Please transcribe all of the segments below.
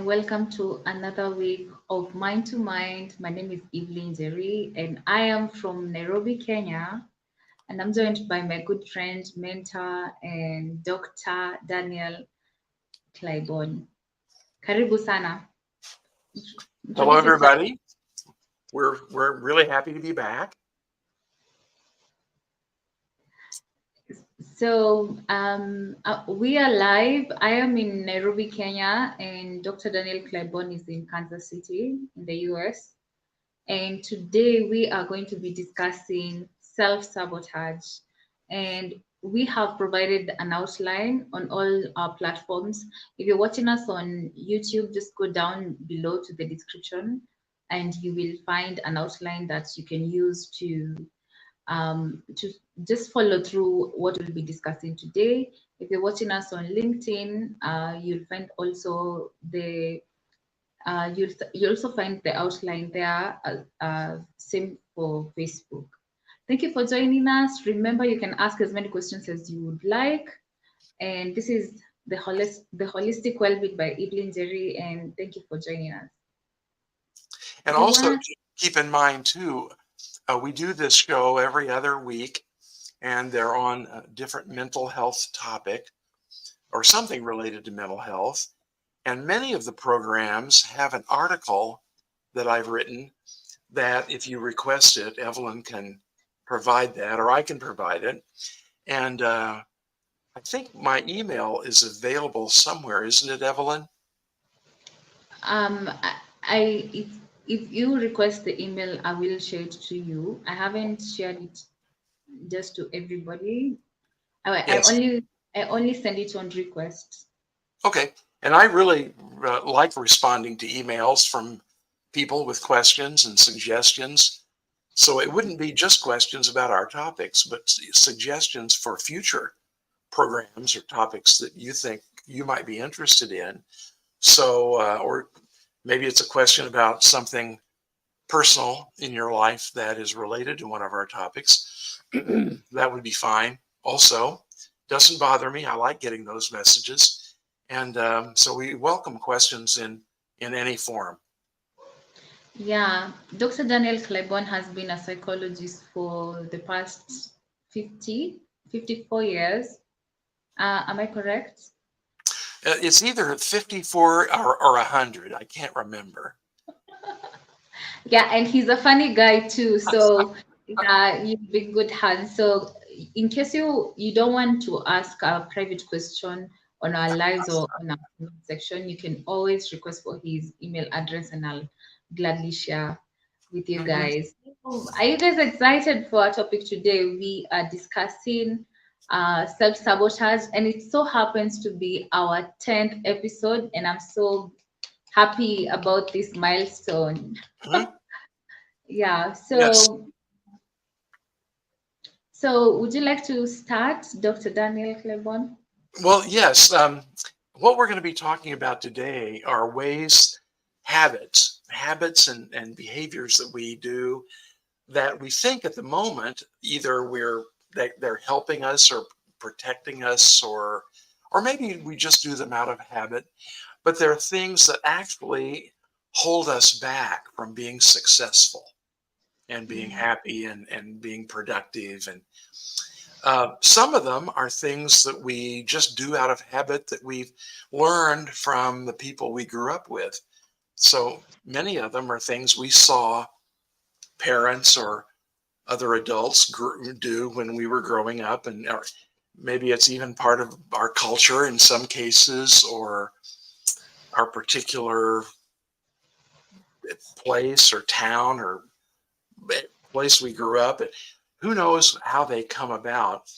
welcome to another week of Mind to Mind. My name is Evelyn Jerry, and I am from Nairobi, Kenya. And I'm joined by my good friend, mentor, and Dr. Daniel Claiborne. Karibu sana. Hello, Introduce yourself. everybody. We're really happy to be back. We are live. I am in Nairobi, Kenya, and Dr. Daniel Claiborne is in Kansas City in the US. And today we are going to be discussing self-sabotage. And we have provided an outline on all our platforms. If you're watching us on YouTube, just go down below to the description and you will find an outline that you can use to just follow through what we'll be discussing today. If you're watching us on LinkedIn, you'll find also you'll also find the outline there. Same for Facebook. Thank you for joining us. Remember, you can ask as many questions as you would like. And this is the Holistic Wellbeing by Evelyn Jerry. And thank you for joining us. And Do you also want keep in mind, too, we do this show every other week, and they're on a different mental health topic or something related to mental health. And many of the programs have an article that I've written that if you request it, Evelyn can provide that, or I can provide it. And I think my email is available somewhere, isn't it, Evelyn? I if you request the email, I will share it to you. I haven't shared it just to everybody. I Yes. only I only send it on request. Okay. And I really like responding to emails from people with questions and suggestions. So it wouldn't be just questions about our topics, but suggestions for future programs or topics that you think you might be interested in. So, or maybe it's a question about something personal in your life that is related to one of our topics. That would be fine. Also, doesn't bother me. I like getting those messages. And so we welcome questions in any form. Yeah, Dr. Daniel Claiborne has been a psychologist for the past 54 years. Am I correct? It's either 54 or 100. I can't remember. Yeah, and he's a funny guy too. So you've been good hands. So in case you don't want to ask a private question on our lives or on our comment section, you can always request for his email address and I'll gladly share with you Mhm. guys. So, are you guys excited for our topic today? We are discussing self-sabotage, and it so happens to be our 10th episode, and I'm so happy about this milestone. Mhm. Yeah, Yes. so would you like to start, Dr. Daniel Claiborne? Well, yes. What we're going to be talking about today are habits and behaviors that we do that we think at the moment either they're helping us or protecting us, or maybe we just do them out of habit, but they're things that actually hold us back from being successful and being Mhm. happy and being productive. And some of them are things that we just do out of habit that we've learned from the people we grew up with. So many of them are things we saw parents or other adults do when we were growing up, and or maybe it's even part of our culture in some cases, or our particular place or town or place we grew up. Who knows how they come about?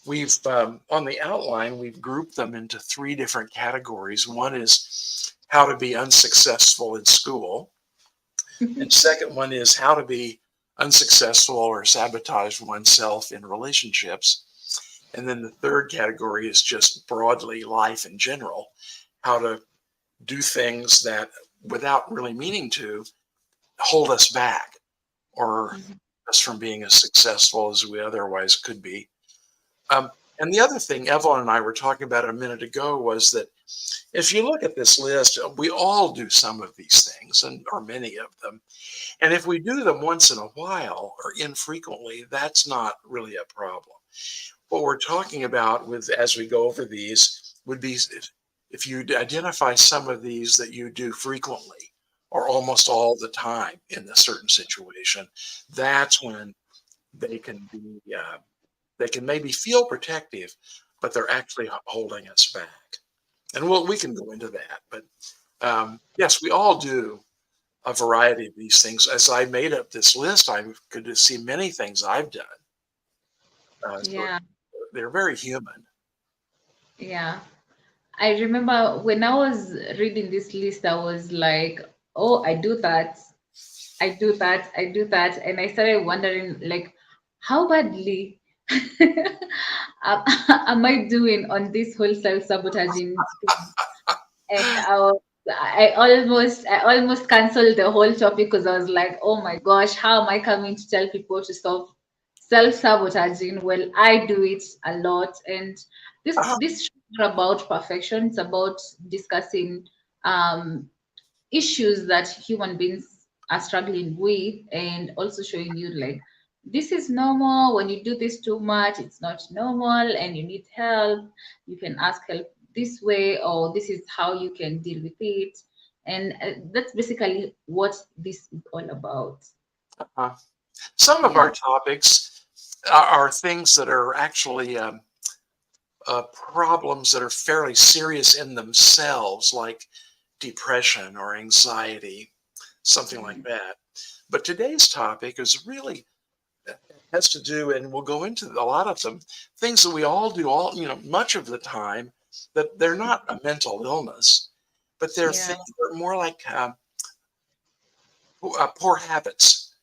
We've on the outline we've grouped them into three different categories. One is how to be unsuccessful in school, and second one is how to be unsuccessful or sabotage oneself in relationships. And then the third category is just broadly life in general, how to do things that without really meaning to hold us back or us from being as successful as we otherwise could be. Um, and the other thing Evelyn and I were talking about a minute ago was that If you look at this list, we all do some of these things, and or many of them. And if we do them once in a while or infrequently, that's not really a problem. What we're talking about with as we go over these would be if you identify some of these that you do frequently or almost all the time in a certain situation, that's when they can be they can maybe feel protective, but they're actually holding us back. And we can go into that, but yes, we all do a variety of these things. As I made up this list, I could see many things I've done. So Yeah, they're very human. yeah. I remember when I was reading this list, I was like, oh, I do that. I do that, I do that. And I started wondering, like, how badly am I doing on this whole self-sabotaging thing? And I almost canceled the whole topic because I was like, oh my gosh, how am I coming to tell people to stop self-sabotaging? Well, I do it a lot. And Uh, this is not about perfection, it's about discussing um issues that human beings are struggling with, and also showing you like this is normal. When you do this too much, it's not normal and you need help. You can ask help this way, or this is how you can deal with it. And that's basically what this is all about. uh, some of Yeah. our topics are things that are actually problems that are fairly serious in themselves, like depression or anxiety, something like Mhm. that. But today's topic is really has to do, and we'll go into a lot of them, things that we all do, all much of the time, that they're not a mental illness, but they're Yeah. things that are more like poor habits,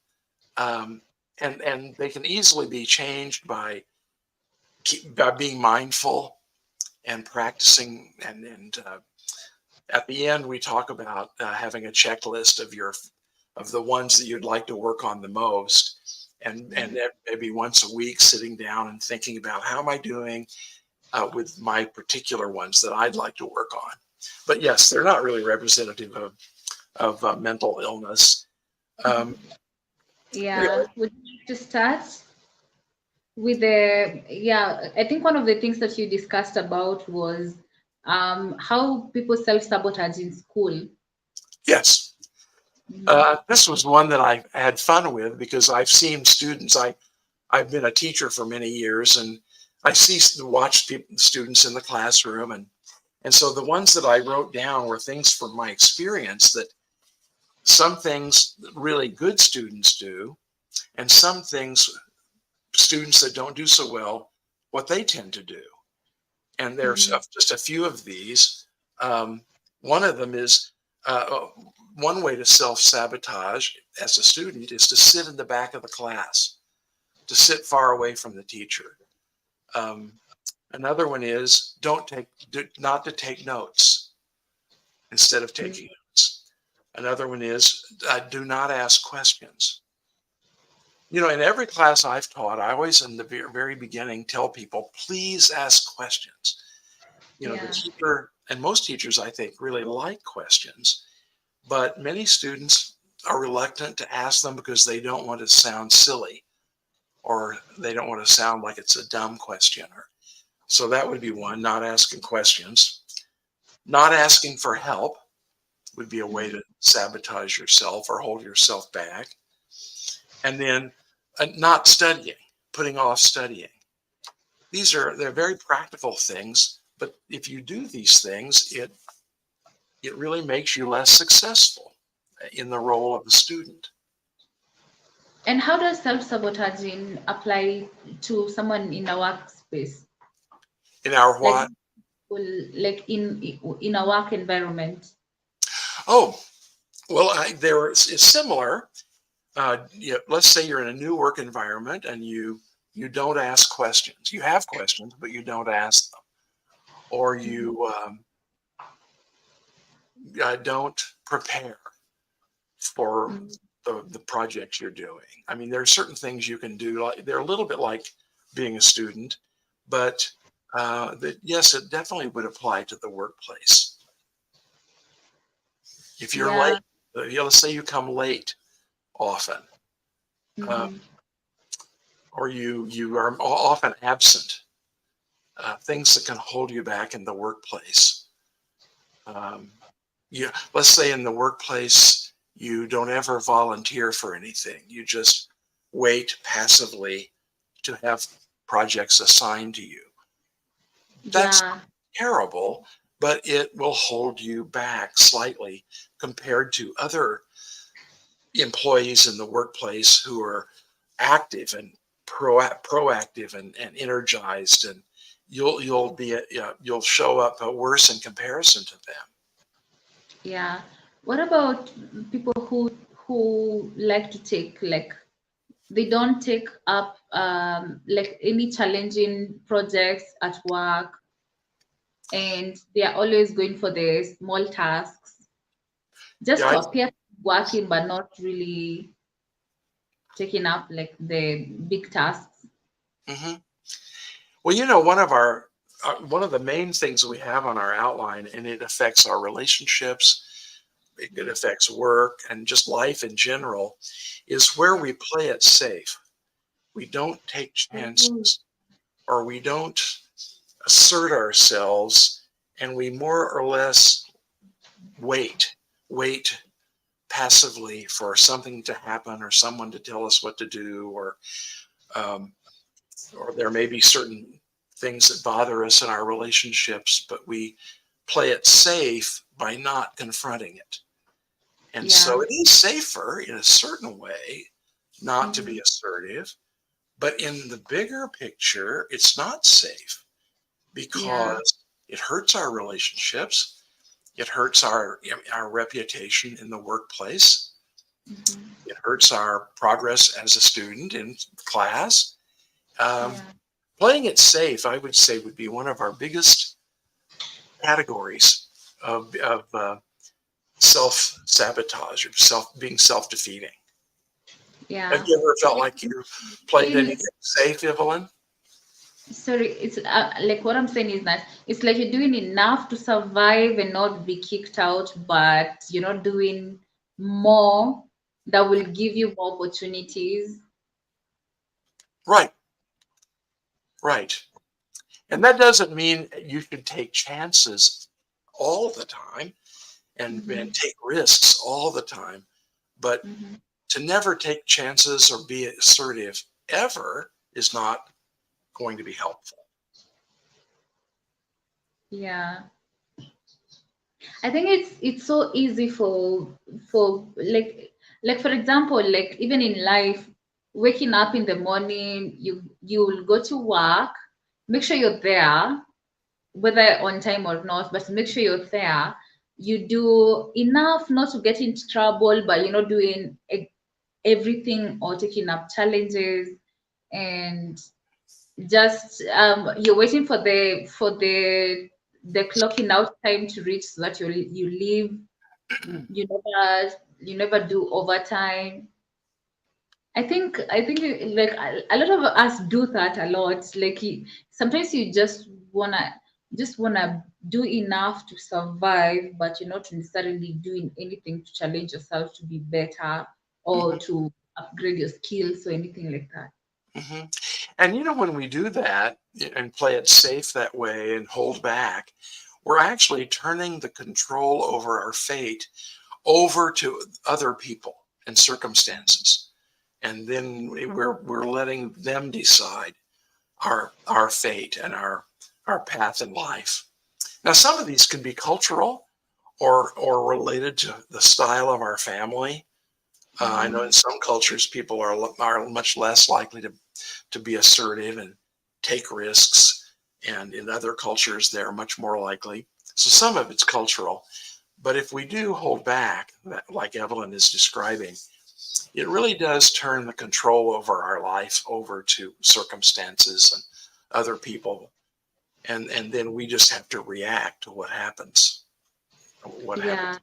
um, and they can easily be changed by being mindful and practicing. And at the end, we talk about having a checklist of the ones that you'd like to work on the most, and Mhm. that maybe once a week, sitting down and thinking about how am I doing with my particular ones that I'd like to work on. But yes, they're not really representative of mental illness. Um, Yeah, would you like to start with the, yeah, I think one of the things that you discussed about was how people self-sabotage in school. yes, Mhm. this was one that I had fun with because I've seen students. I've been a teacher for many years, and I watch students in the classroom, and so the ones that I wrote down were things from my experience that some things really good students do, and some things students that don't do so well, what they tend to do. And there's Mhm. just a few of these. Um, one of them is one way to self sabotage as a student is to sit in the back of the class, to sit far away from the teacher. Um, Another one is not to take notes instead of taking notes. Another one is do not ask questions. In every class I've taught, I always in the very beginning tell people, please ask questions. The Yeah. teacher and most teachers, I think, really like questions, but many students are reluctant to ask them because they don't want to sound silly or they don't want to sound like it's a dumb question. So that would be one, not asking questions. Not asking for help would be a way Mhm. to sabotage yourself or hold yourself back. And then not studying, putting off studying. They're very practical things, but if you do these things, it really makes you less successful in the role of a student. And how does self-sabotaging apply to someone in a workspace, In our like what? like in a work environment? Oh, well, it's similar. Let's say you're in a new work environment and you don't ask questions. You have questions, but you don't ask them, or Mhm. you don't prepare for Mhm. the projects you're doing. I mean, there are certain things you can do. They're a little bit like being a student, but that yes, it definitely would apply to the workplace. If you're late, Yeah. let's say you come late often, uh, Mm-hmm. or you are often absent, things that can hold you back in the workplace. Um, let's say in the workplace you don't ever volunteer for anything. You just wait passively to have projects assigned to you. That's Yeah. terrible, but it will hold you back slightly compared to other employees in the workplace who are active and proactive and energized, and you'll show up worse in comparison to them. Yeah. What about people who like to take like they don't take up like any challenging projects at work, and they are always going for the small tasks just Yeah. to appear working but not really taking up like the big tasks. Mhm. Well, one of the main things we have on our outline, and it affects our relationships, it affects work and just life in general, is where we play it safe. We don't take Oh, chances, or we don't assert ourselves, and we more or less wait passively for something to happen or someone to tell us what to do, um, or there may be certain things that bother us in our relationships, but we play it safe by not confronting it. And so yeah. it is safer in a certain way not to Mm-hmm. be assertive, but in the bigger picture, it's not safe Yeah. because it hurts our relationships. It hurts our reputation in the workplace. Mm-hmm. It hurts our progress as a student in class. Um, Yeah. Playing it safe, I would say, would be one of our biggest categories of self sabotage or being self defeating. Have Yeah. you ever felt Like like you played doing anything safe, Evelyn? sorry, it's like what I'm saying is that it's like you're doing enough to survive and not be kicked out, but you're not doing more that will give you more opportunities. Right, right. And that doesn't mean you should take chances all the time and Mm-hmm. take risks all the time. But Mm-hmm. to never take chances or be assertive ever is not going to be helpful. Yeah. I think it's so easy for like for example, like even in life, waking up in the morning, you will go to work, make sure you're there, whether on time or not, but make sure you're there. You do enough not to get into trouble, but you're not doing everything or taking up challenges, and just you're waiting for the clocking out time to reach so that you leave. You never do overtime. I think like a lot of us do that a lot. Like sometimes you just wanna do enough to survive, but you're not necessarily doing anything to challenge yourself to be better or Mhm, to upgrade your skills or anything like that. mhm. And when we do that and play it safe that way and hold back, we're actually turning the control over our fate over to other people and circumstances. And then we're letting them decide our fate and our path in life. Now, some of these can be cultural or related to the style of our family. I know in Hmm. some cultures people are much less likely to be assertive and take risks, and in other cultures they're much more likely. So some of it's cultural, but if we do hold back, like Evelyn is describing, it really does turn the control over our life over to circumstances and other people, and then we just have to react to what happens. Yeah.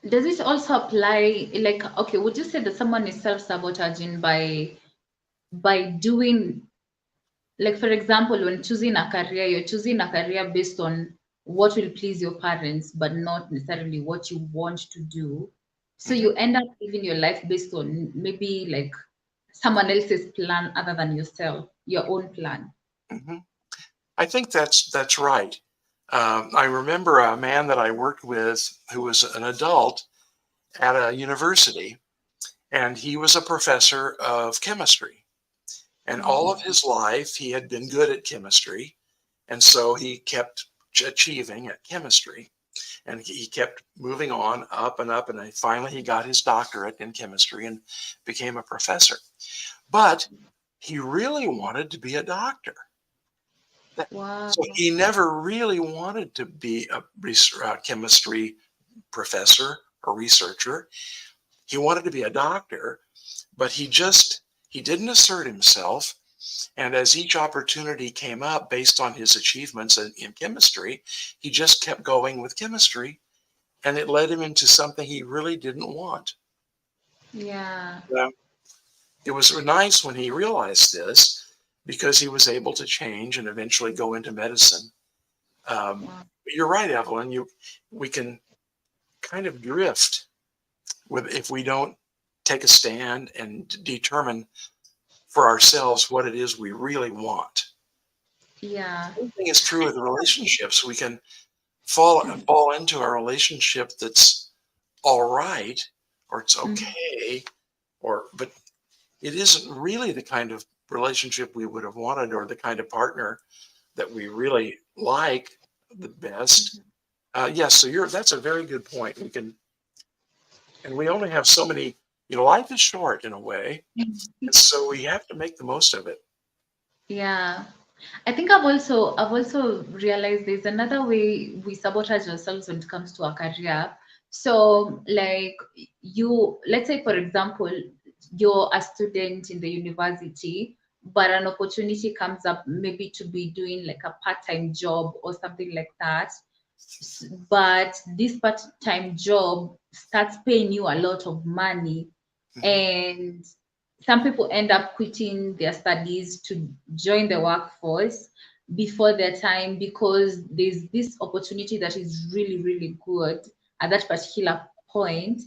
Does this also apply, like, okay, would you say that someone is self-sabotaging by doing Like for example, when choosing a career, you're choosing a career based on what will please your parents, but not necessarily what you want to do. So Mhm, you end up living your life based on maybe like someone else's plan other than yourself, your own plan. mhm. I think that's right. I remember a man that I worked with who was an adult at a university, and he was a professor of chemistry. And all of Mhm. his life, he had been good at chemistry, and so he kept achieving at chemistry, and he kept moving on up and up, and then finally he got his doctorate in chemistry and became a professor. But he really wanted to be a doctor. Wow. So he never really wanted to be a chemistry professor or researcher. He wanted to be a doctor, but he didn't assert himself. And as each opportunity came up based on his achievements in chemistry, he just kept going with chemistry, and it led him into something he really didn't want. Yeah. Yeah. It was nice when he realized this because he was able to change and eventually go into medicine. Wow. But you're right, Evelyn. We can kind of drift with if we don't take a stand and determine for ourselves what it is we really want. Yeah. Same thing is true with relationships. We can fall into a relationship that's all right or it's Mhm. okay or but it isn't really the kind of relationship we would have wanted or the kind of partner that we really like the best. Yes, so you're that's a very good point. We can and we only have so many, life is short in a way, and so we have to make the most of it. Yeah. I think I've also realized there's another way we sabotage ourselves when it comes to our career. So like let's say for example, you're a student in the university, but an opportunity comes up maybe to be doing like a part-time job or something like that. But this part-time job starts paying you a lot of money, Mhm, and some people end up quitting their studies to join the workforce before their time because there's this opportunity that is really, really good at that particular point,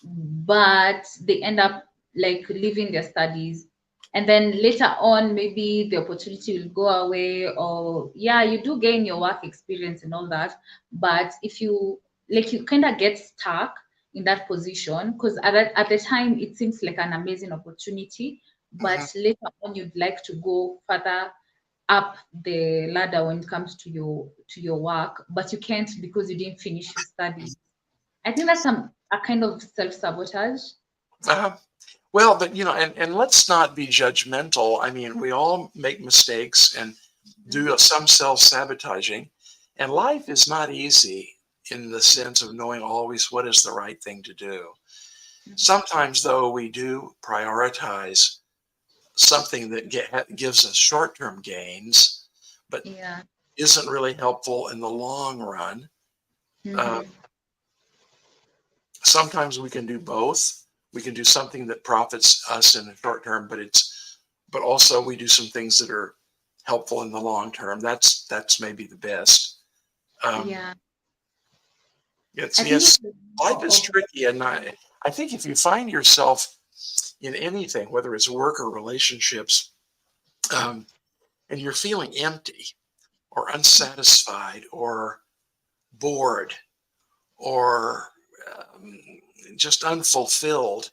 but they end up like leaving their studies, and then later on maybe the opportunity will go away, or yeah, you do gain your work experience and all that, but if you like, you kind of get stuck in that position because at the time it seems like an amazing opportunity, but mhm, later on you'd like to go further up the ladder when it comes to your work, but you can't because you didn't finish your studies. I think that's a kind of self-sabotage. uh-huh. Well, but and let's not be judgmental. I mean, we all make mistakes and do some self-sabotaging, and life is not easy in the sense of knowing always what is the right thing to do. Sometimes, though, we do prioritize something that gives us short-term gains, but Yeah. isn't really helpful in the long run. Uh, Mm-hmm. Sometimes we can do both. We can do something that profits us in the short term, but also we do some things that are helpful in the long term. That's maybe the best. Um, Yeah. it's I think yes, it's life more is of tricky, and I think if you find yourself in anything, whether it's work or relationships, um, and you're feeling empty or unsatisfied or bored or um, just unfulfilled,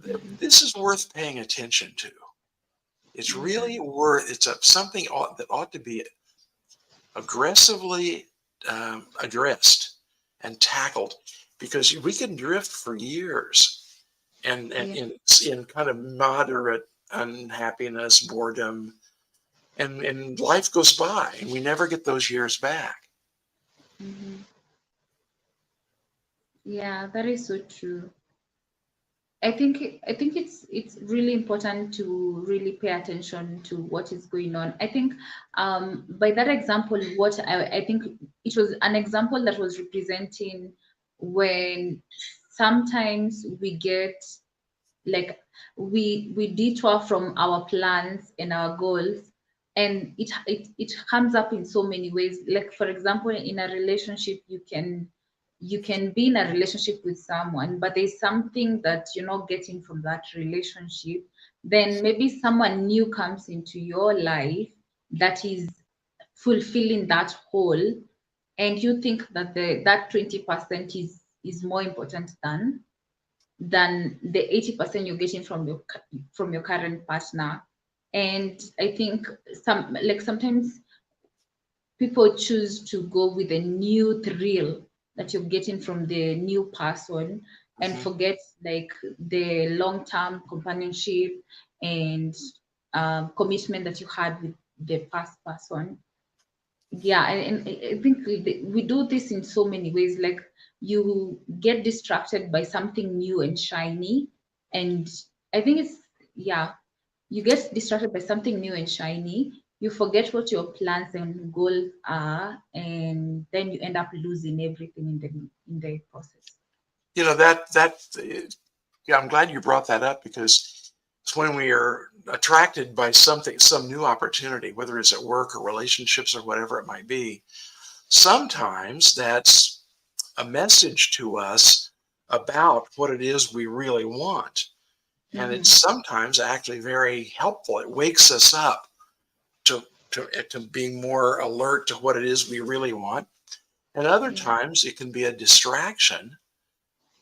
mhm. this is worth paying attention to. It's Yeah. really worth. It's something that ought to be aggressively addressed and tackled because we can drift for years and Yeah. in kind of moderate unhappiness, boredom, and life goes by and we never get those years back. Hmm. Yeah, that is so true. I think it's really important to really pay attention to what is going on. I think by that example, what I think it was an example that was representing when sometimes we get like we detour from our plans and our goals and it comes up in so many ways. Like for example, in a relationship, you can be in a relationship with someone, but there's something that you're not getting from that relationship. Then maybe someone new comes into your life that is fulfilling that hole, and you think that that 20% is more important than the 80% you're getting from your current partner. And I think sometimes people choose to go with a new thrill that you're getting from the new person, and Mhm. forget like the long-term companionship and commitment that you had with the past person. Yeah, and I think we do this in so many ways. Like you get distracted by something new and shiny, and I think it's, yeah, you get distracted by something new and shiny, you forget what your plans and goals are, and then you end up losing everything in the process. Yeah, I'm glad you brought that up because it's when we are attracted by something, some new opportunity, whether it's at work or relationships or whatever it might be. Sometimes that's a message to us about what it is we really want. And it's Mm-hmm. sometimes actually very helpful. It wakes us up to, to being more alert to what it is we really want. And other Yeah. times it can be a distraction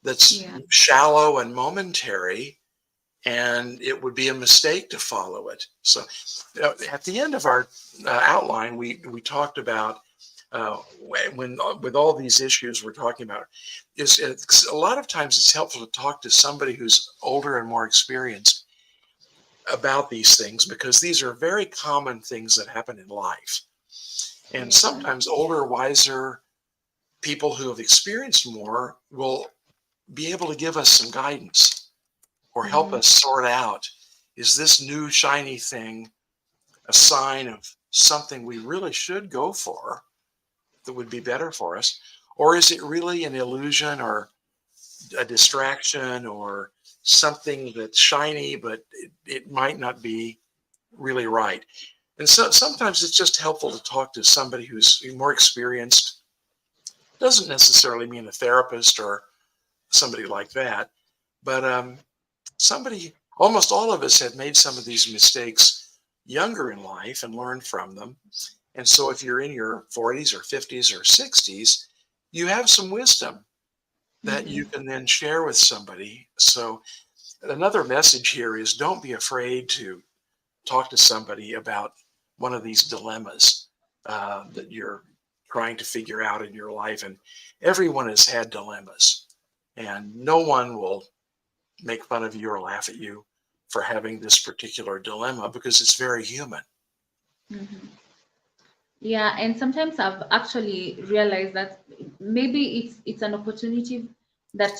that's Yeah. shallow and momentary, and it would be a mistake to follow it. So, at the end of our outline, we talked about when with all these issues we're talking about, is a lot of times it's helpful to talk to somebody who's older and more experienced about these things because these are very common things that happen in life. And Yeah. sometimes older, wiser people who have experienced more will be able to give us some guidance or help Mm-hmm. us sort out, is this new shiny thing a sign of something we really should go for that would be better for us? Or is it really an illusion or a distraction or something that's shiny, but it might not be really right? And so sometimes it's just helpful to talk to somebody who's more experienced. Doesn't necessarily mean a therapist or somebody like that, but somebody, almost all of us have made some of these mistakes younger in life and learned from them. And so if you're in your 40s or 50s or 60s, you have some wisdom that you Mm-hmm. can then share with somebody. So another message here is don't be afraid to talk to somebody about one of these dilemmas that you're trying to figure out in your life. And everyone has had dilemmas, and no one will make fun of you or laugh at you for having this particular dilemma because it's very human. Mm-hmm. Yeah, and sometimes I've actually realized that maybe it's an opportunity that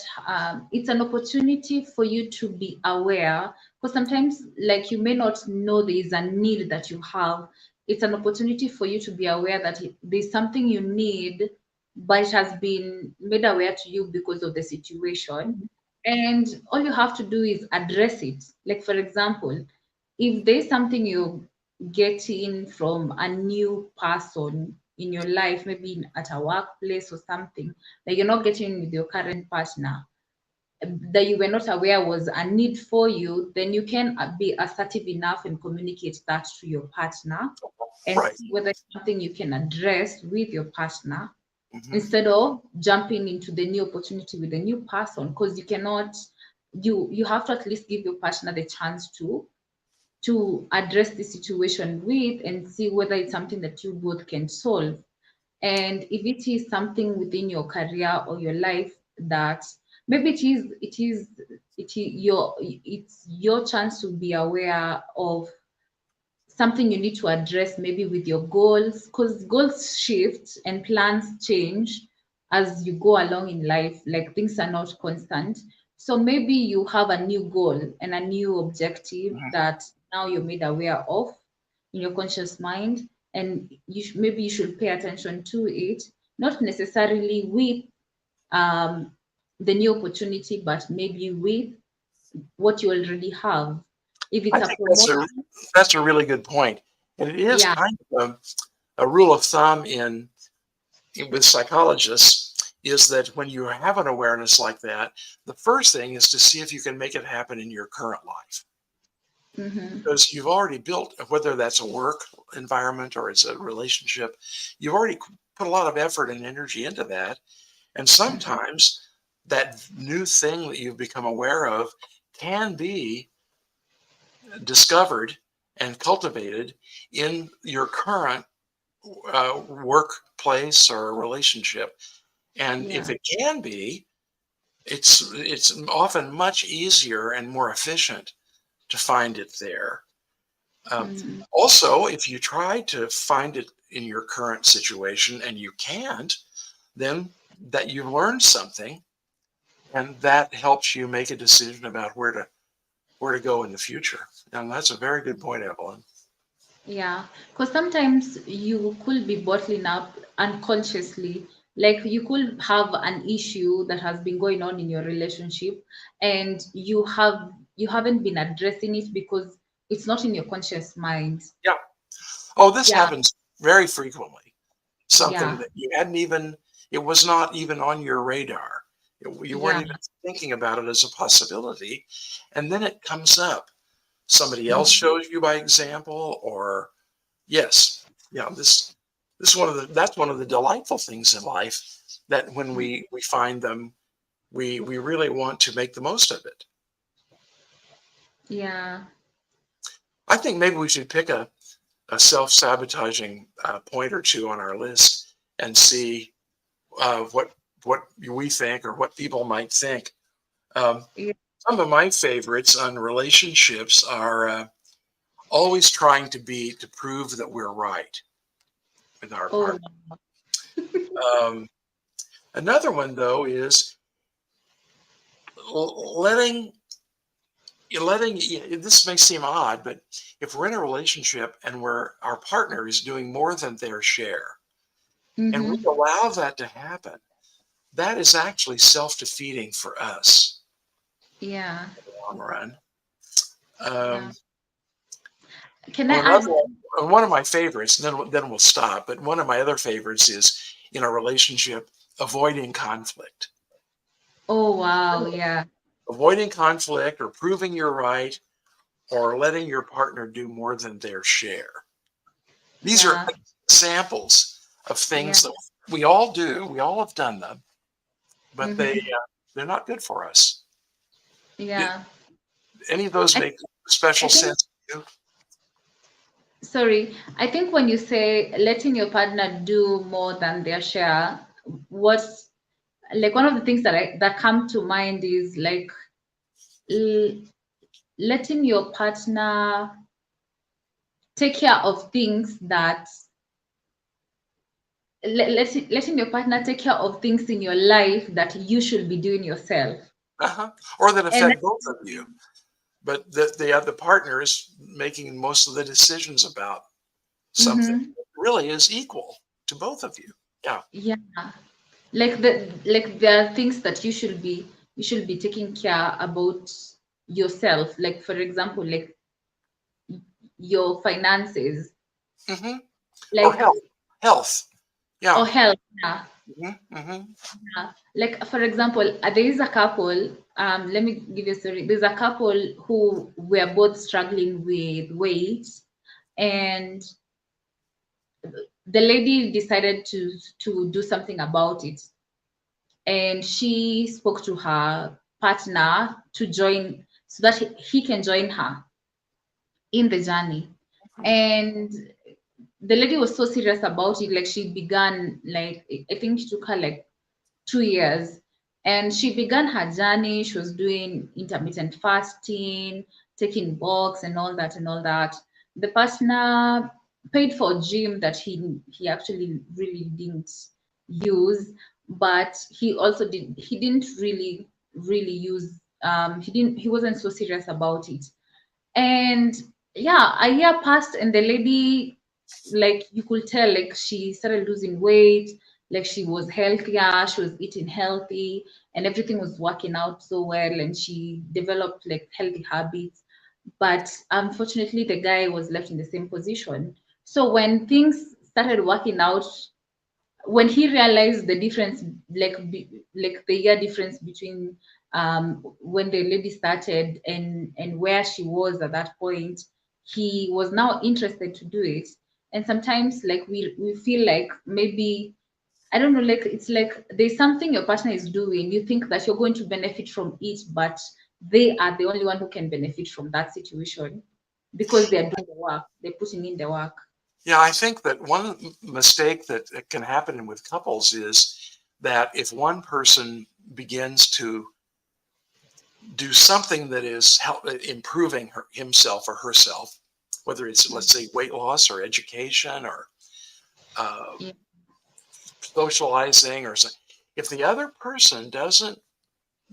it's an opportunity for you to be aware, because sometimes like you may not know there is a need that you have. It's an opportunity for you to be aware that there's something you need, but it has been made aware to you because of the situation, and all you have to do is address it. Like for example, if there's something you getting from a new person in your life, maybe at a workplace or something that you're not getting with your current partner, that you were not aware was a need for you, then you can be assertive enough and communicate that to your partner and Right. see whether it's something you can address with your partner Hmm. instead of jumping into the new opportunity with a new person, because you cannot, you have to at least give your partner the chance to address the situation with and see whether it's something that you both can solve. And if it is something within your career or your life that maybe it's your chance to be aware of something you need to address, maybe with your goals, because goals shift and plans change as you go along in life. Like things are not constant. So maybe you have a new goal and a new objective Hmm. that now you're made aware of in your conscious mind, and maybe you should pay attention to it, not necessarily with um, the new opportunity, but maybe with what you already have. If it's I a think promotion. that's a really good point. And it is Yeah. kind of a rule of thumb with psychologists is that when you have an awareness like that, the first thing is to see if you can make it happen in your current life. Mm-hmm. Because you've already built, whether that's a work environment or it's a relationship, you've already put a lot of effort and energy into that. And sometimes that new thing that you've become aware of can be discovered and cultivated in your current workplace or relationship. And if Yeah. it can be, it's often much easier and more efficient to find it there. Um, Mm. Also, if you try to find it in your current situation and you can't, then that you've learned something, and that helps you make a decision about where to go in the future. And that's a very good point, Evelyn. Yeah, because sometimes you could be bottling up unconsciously. Like you could have an issue that has been going on in your relationship, and you haven't been addressing it because it's not in your conscious mind. Yeah. Oh, this Yeah, happens very frequently. Something yeah, that you hadn't even, it was not even on your radar. You weren't yeah. even thinking about it as a possibility. And then it comes up. Somebody else Mhm. shows you by example, or yes, yeah, this is one of the that's one of the delightful things in life, that when we find them, we really want to make the most of it. Yeah. I think maybe we should pick a self-sabotaging point or two on our list and see what we think or what people might think. Um, Yeah. some of my favorites on relationships are always trying to prove that we're right with our Oh, partner. Um, Another one though is letting this may seem odd, but if we're in a relationship and our partner is doing more than their share, and we mm-hmm. allow that to happen, that is actually self-defeating for us Yeah. in the long run. Yeah. Um, Can I oh, another add? one of my favorites, and then we'll stop. But one of my other favorites is in a relationship avoiding conflict. Oh, wow. Yeah. Avoiding conflict or proving you're right or letting your partner do more than their share. These are Yeah. examples of Yeah. things that we all do. We all have done them, but Mm-hmm. they're not good for us. Did Yeah. any of those I make special I think sense to you? Sorry, I think when you say letting your partner do more than their share, what's like one of the things that come to mind is like l letting your partner take care of things that letting your partner take care of things in your life that you should be doing yourself. Uh-huh. Or that And affect both of you, but the partner is making most of the decisions about something mhm, that really is equal to both of you. Yeah. yeah, like there are things that you should be taking care about yourself. Like for example, like your finances, Hmm. Or like health. or Yeah. health. Yeah, Hmm. Hmm. yeah. Like for example, there is a couple. Let me give you a story. There's a couple who were both struggling with weight, and the lady decided to do something about it, and she spoke to her partner to join so that he can join her in the journey. And the lady was so serious about it, like she began, like I think it took her like 2 years, and she began her journey. She was doing intermittent fasting, taking walks and all that and all that. The partner paid for a gym that he actually really didn't use, but he didn't really use, he wasn't so serious about it. And yeah, a year passed, and the lady, like you could tell, like she started losing weight, like she was healthier, she was eating healthy, and everything was working out so well, and she developed like healthy habits. But unfortunately, the guy was left in the same position. So when things started working out, when he realized the difference, like the year difference between when the lady started and where she was at that point, he was now interested to do it. And sometimes, like, we feel like maybe, I don't know, like, it's like there's something your partner is doing, you think that you're going to benefit from it, but they are the only one who can benefit from that situation because they're doing the work, they're putting in the work. Yeah, I think that one mistake that can happen with couples is that if one person begins to do something that is improving himself or herself, whether it's, let's say, weight loss or education or uh, Yeah. socializing or something, if the other person doesn't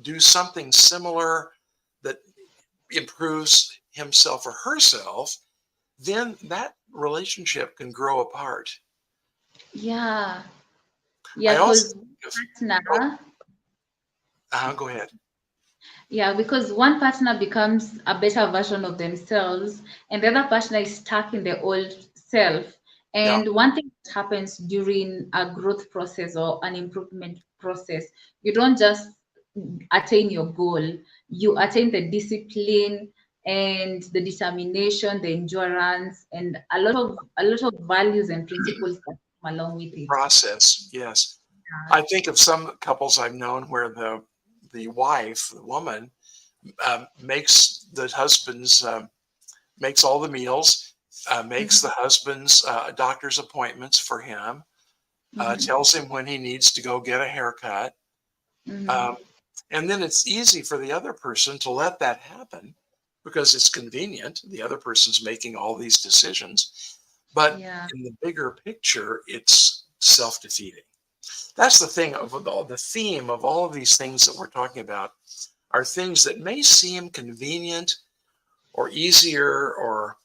do something similar that improves himself or herself, then that relationship can grow apart. Yeah. I Yeah, also because think of, oh, partner, go ahead. yeah, because one partner becomes a better version of themselves, and the other partner is stuck in the old self. Yeah, And one thing that happens during a growth process or an improvement process, you don't just attain your goal, you attain the discipline and the determination, the endurance, and a lot of values and principles that come along with it. process, yes. I think of some couples I've known where the wife, the woman, makes the husband's makes all the meals, makes Mhm, the husband's doctor's appointments for him, mhm, tells him when he needs to go get a haircut. mhm. Um, and then it's easy for the other person to let that happen because it's convenient. The other person's making all these decisions. But Yeah, in the bigger picture, it's self defeating. That's the thing of the theme of all of these things that we're talking about are things that may seem convenient or easier or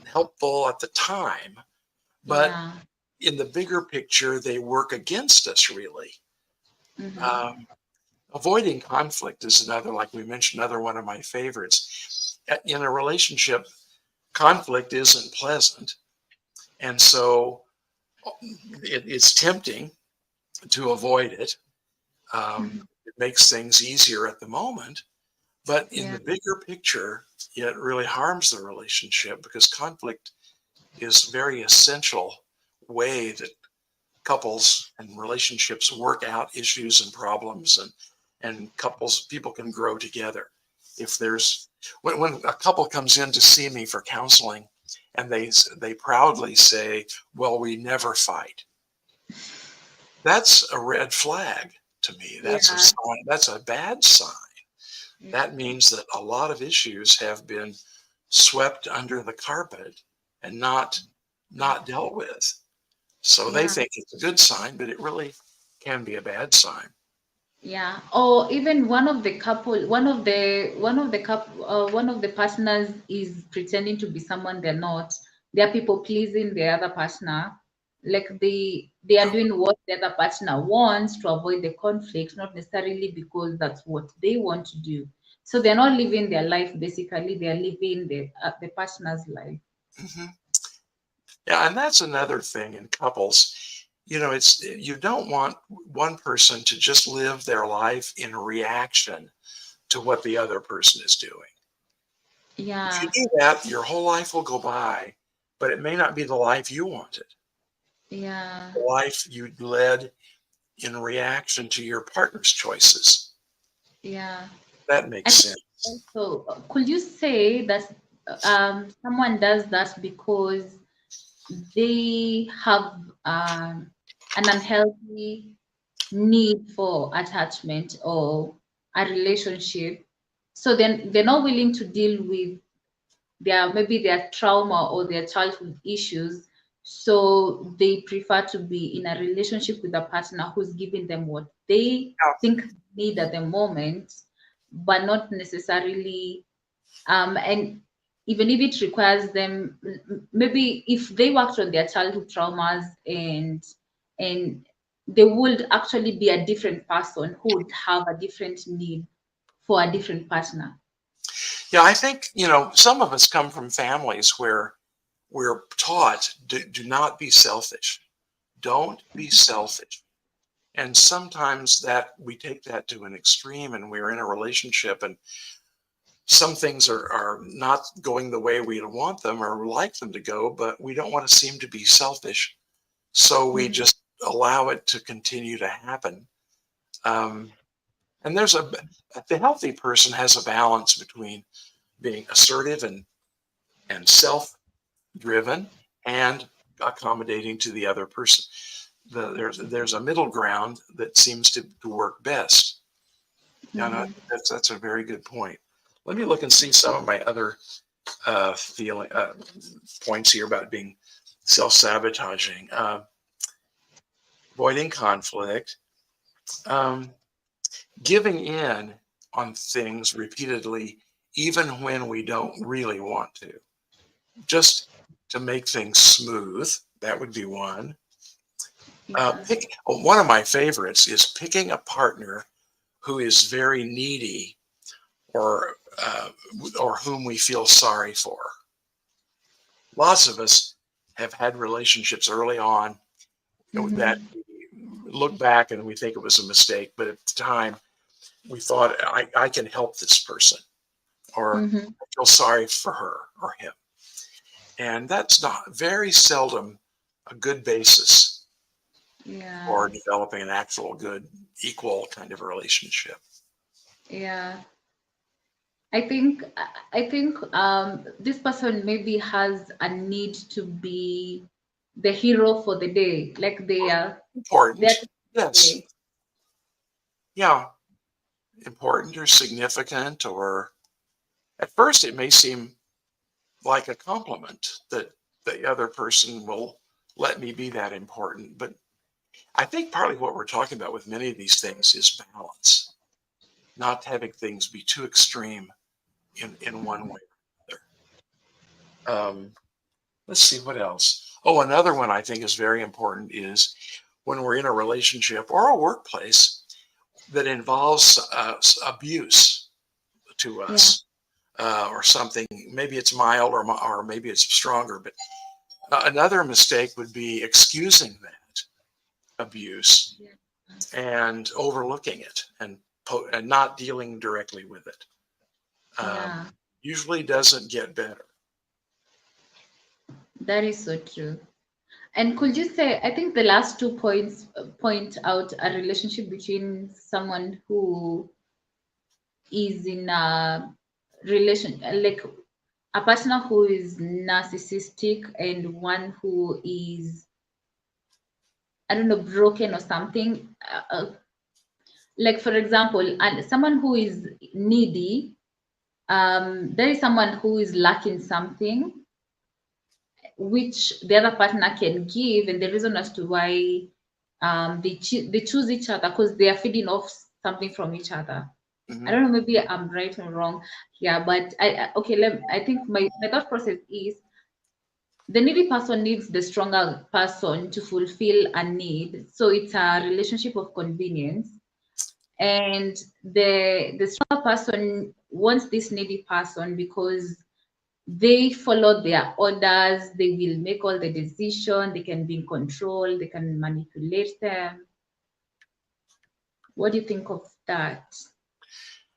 helpful at the time, but yeah. in the bigger picture, they work against us really. Mhm. Um, Avoiding conflict is another, like we mentioned, another one of my favorites. In a relationship, conflict isn't pleasant. And so it's tempting to avoid it. Mhm. It makes things easier at the moment. But in Yeah, the bigger picture, it really harms the relationship because conflict is very essential way that couples and relationships work out issues and problems and people can grow together. If there's when a couple comes in to see me for counseling and they proudly say, well, we never fight, that's a red flag to me. That's a yeah, sign, that's a bad sign. yeah, That means that a lot of issues have been swept under the carpet and not dealt with. So they yeah, think it's a good sign, but it really can be a bad sign. yeah. Or even one of the partners is pretending to be someone they're not. They're people pleasing the other partner. Like they are doing what the other partner wants to avoid the conflict, not necessarily because that's what they want to do. So they're not living their life. Basically, they're living the partner's life. Hmm. Yeah, and that's another thing in couples. It's you don't want one person to just live their life in reaction to what the other person is doing. If you Yeah, do that, your whole life will go by, but it may not be the life you wanted, yeah. the life you led in reaction to your partner's choices. Yeah. That I makes think sense. also, could you say that someone does that because they have an unhealthy need for attachment or a relationship? So then they're not willing to deal with their trauma or their childhood issues. So they prefer to be in a relationship with a partner who's giving them what they think they need at the moment, but not necessarily and even if it requires them, maybe if they worked on their childhood traumas and they would actually be a different person who would have a different need for a different partner. Yeah, I think, some of us come from families where we're taught, do not be selfish. Don't be selfish. And sometimes that we take that to an extreme, and we're in a relationship and some things are not going the way we want them or like them to go, but we don't want to seem to be selfish. So we Mhm. just allow it to continue to happen. Um, and the healthy person has a balance between being assertive and self-driven and accommodating to the other person. There's a middle ground that seems to work best. And Mhm. that's a very good point. Let me look and see some of my other feeling points here about being self-sabotaging, avoiding conflict, um, giving in on things repeatedly, even when we don't really want to, just to make things smooth. That would be one. Yeah. One of my favorites is picking a partner who is very needy or or whom we feel sorry for. Lots of us have had relationships early on that Mhm. we look back and we think it was a mistake, but at the time we thought, I can help this person, or Mhm. I feel sorry for her or him. And that's not very seldom a good basis Yeah. for developing an actual good, equal kind of relationship. Yeah. I think this person maybe has a need to be the hero for the day. Like they're Important, yes. day. Yeah, important or significant, or at first it may seem like a compliment that the other person will let me be that important. But I think partly what we're talking about with many of these things is balance, not having things be too extreme in one way or another. Let's see what else. Oh, another one I think is very important is when we're in a relationship or a workplace that involves abuse to Yeah. us, or something. Maybe it's mild or maybe it's stronger, but another mistake would be excusing that abuse Yeah. and overlooking it and not dealing directly with it. Um, Yeah. Usually doesn't get better. That is so true. And could you say, I think the last 2 points point out a relationship between someone who is in a relation, like a partner who is narcissistic and one who is, I don't know, broken or something. Like, for example, and someone who is needy, there is someone who is lacking something which the other partner can give, and the reason as to why they choose each other because they are feeding off something from each other. I Hmm. don't know, maybe I'm right or wrong. Yeah, but okay, I think my thought process is the needy person needs the stronger person to fulfill a need. So it's a relationship of convenience. And the stronger person wants this needy person because they follow their orders, they will make all the decision, they can be in control, they can manipulate them. What do you think of that?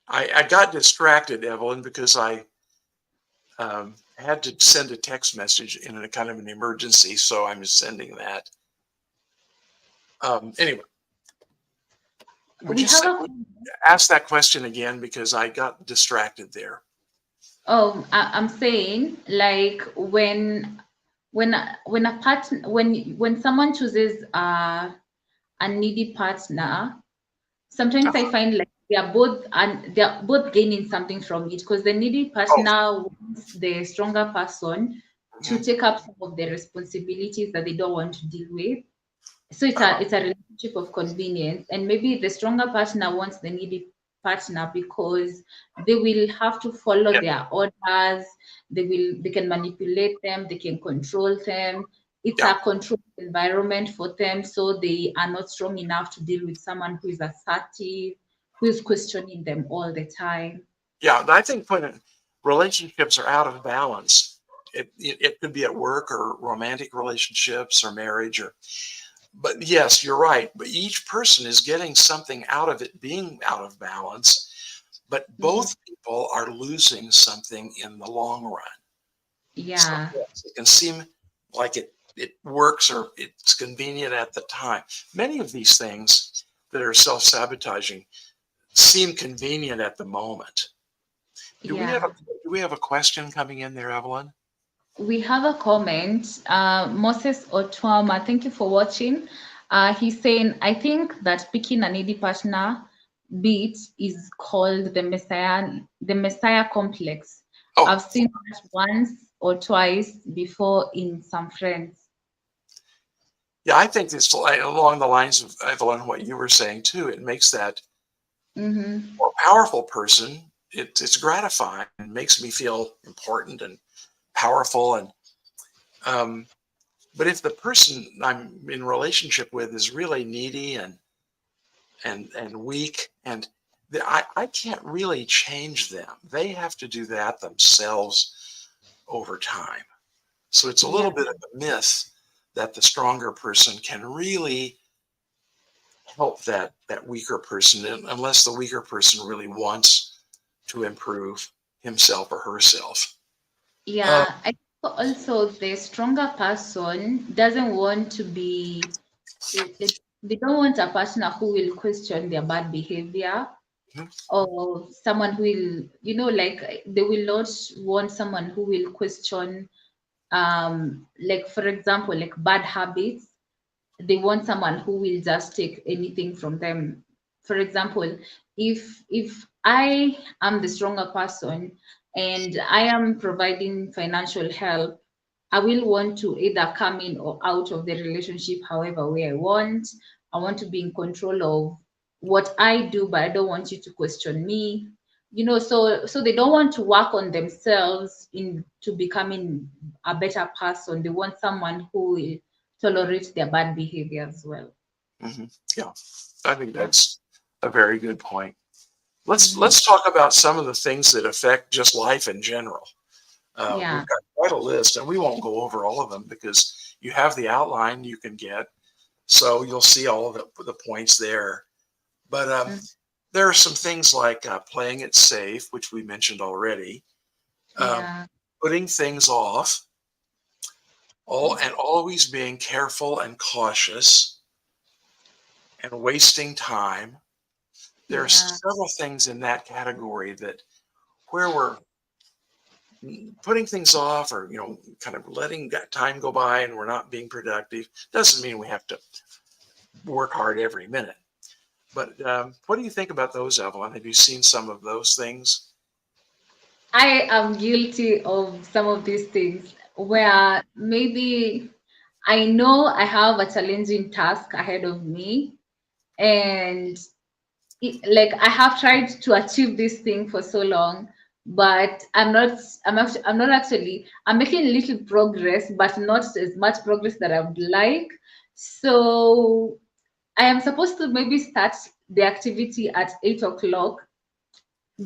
I got distracted, Evelyn, because I had to send a text message in a kind of an emergency, so I'm sending that. Anyway, would We you have say, a ask that question again because I got distracted there? I'm saying like when a partner when someone chooses a needy partner, sometimes I find like they're both gaining something from it because the needy Oh, partner wants the stronger person to mhm. take up some of the responsibilities that they don't want to deal with. So Uh-huh. it's a relationship of convenience, and maybe the stronger partner wants the needy partner because they will have to follow Yeah, their orders. They can manipulate them, they can control them. It's yeah, a controlled environment for them, so they are not strong enough to deal with someone who is assertive, who is questioning them all the time. yeah. I think when relationships are out of balance, it could be at work or romantic relationships or marriage but yes, you're right. But each person is getting something out of it being out of balance. But Mhm. both people are losing something in the long run. So Yeah. yes, it can seem like it works or it's convenient at the time. Many of these things that are self-sabotaging seem convenient at the moment. Do we have a Yeah. do we have a question coming in there, Evelyn? We have a comment. Moses Otwama, thank you for watching. He's saying, I think that picking a needy partner bit is called the Messiah complex. Oh, I've seen that once or twice before in some friends. yeah, I think it's along the lines of Evelyn, what you were saying too. It makes that Mm-hmm. more powerful person. It's gratifying and makes me feel important and powerful. And um, but if the person I'm in relationship with is really needy and weak, and I can't really change them. They have to do that themselves over time. So it's a Yeah, little bit of a myth that the stronger person can really help that weaker person unless the weaker person really wants to improve himself or herself. Uh, yeah. I think also the stronger person doesn't want to be, they don't want a partner who will question their bad behavior, or someone who will, like they will not want someone who will question, like for example, like bad habits. They want someone who will just take anything from them. For example, if I am the stronger person and I am providing financial help, I will want to either come in or out of the relationship however way I want. I want to be in control of what I do, but I don't want you to question me. So they don't want to work on themselves into becoming a better person. They want someone who will tolerate their bad behavior as well. mhm, yeah, I think Yeah. that's a very good point. Let's Mhm. let's talk about some of the things that affect just life in general. We've Yeah. got quite a list, and we won't go over all of them because you have the outline you can get, so you'll see all of the points there. But Mm. there are some things like playing it safe, which we mentioned already, um, Yeah. putting things off, and always being careful and cautious, and wasting time. There are Yeah. several things in that category that where we're putting things off or kind of letting that time go by and we're not being productive doesn't mean we have to work hard every minute. But what do you think about those, Evelyn? Have you seen some of those things? I am guilty of some of these things where maybe I know I have a challenging task ahead of me, and like I have tried to achieve this thing for so long, but I'm not actually, I'm making little progress, but not as much progress that I would like. So I am supposed to maybe start the activity at 8 o'clock,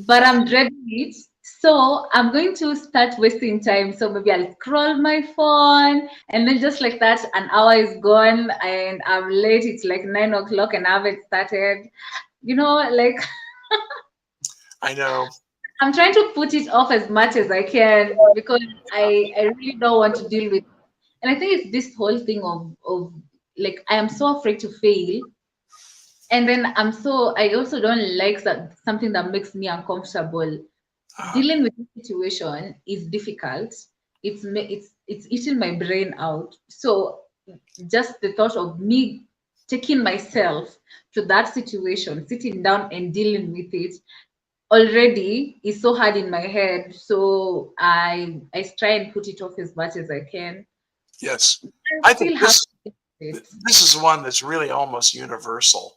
but I'm dreading it. So I'm going to start wasting time. So maybe I'll scroll my phone, and then just like that, an hour is gone and I'm late. It's like 9 o'clock and I haven't started. Like I know. I'm trying to put it off as much as I can because I really don't want to deal with. And I think it's this whole thing of like I am so afraid to fail, and then I also don't like that something that makes me uncomfortable. Uh, Dealing with this situation is difficult. It's eating my brain out. So just the thought of me taking myself to that situation, sitting down and dealing with it already is so hard in my head. So I try and put it off as much as I can. yes, I I think still have it. this is one that's really almost universal,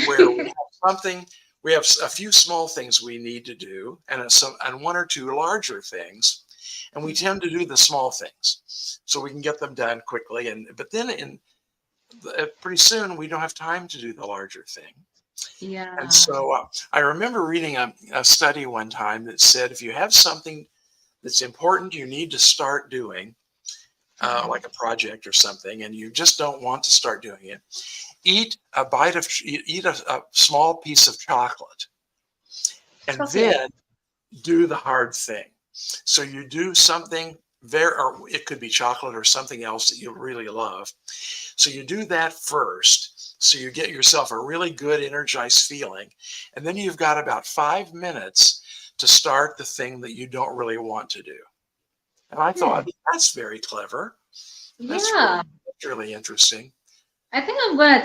where we have something, we have a few small things we need to do, and one or two larger things, and we tend to do the small things so we can get them done quickly. And but then pretty soon we don't have time to do the larger thing. And Yeah. so I remember reading a study one time that said if you have something that's important you need to start doing, like a project or something, and you just don't want to start doing it, eat a small piece of chocolate, and Chocolate. then do the hard thing. So you do something very, or it could be chocolate or something else that you really love. So you do that first. So you get yourself a really good energized feeling. And then you've got about 5 minutes to start the thing that you don't really want to do. And I Hmm. thought, that's very clever. Yeah. That's really interesting. I think I'm gonna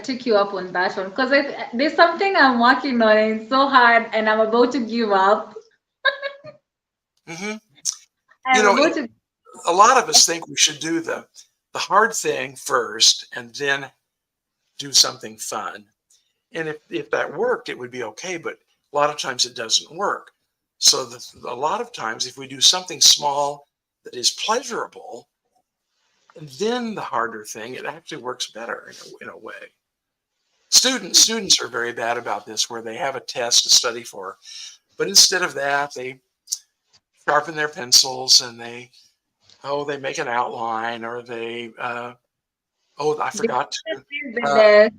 take you up on that one because there's something I'm working on and it's so hard and I'm about to give up. Hmm. You I'm know, about to. a lot of us think we should do the hard thing first and then do something fun. And if that worked, it would be okay. But a lot of times it doesn't work. So a lot of times, if we do something small that is pleasurable, and then the harder thing, it actually works better in a way. Students are very bad about this, where they have a test to study for, but instead of that, they sharpen their pencils and they make an outline, or I forgot to uh,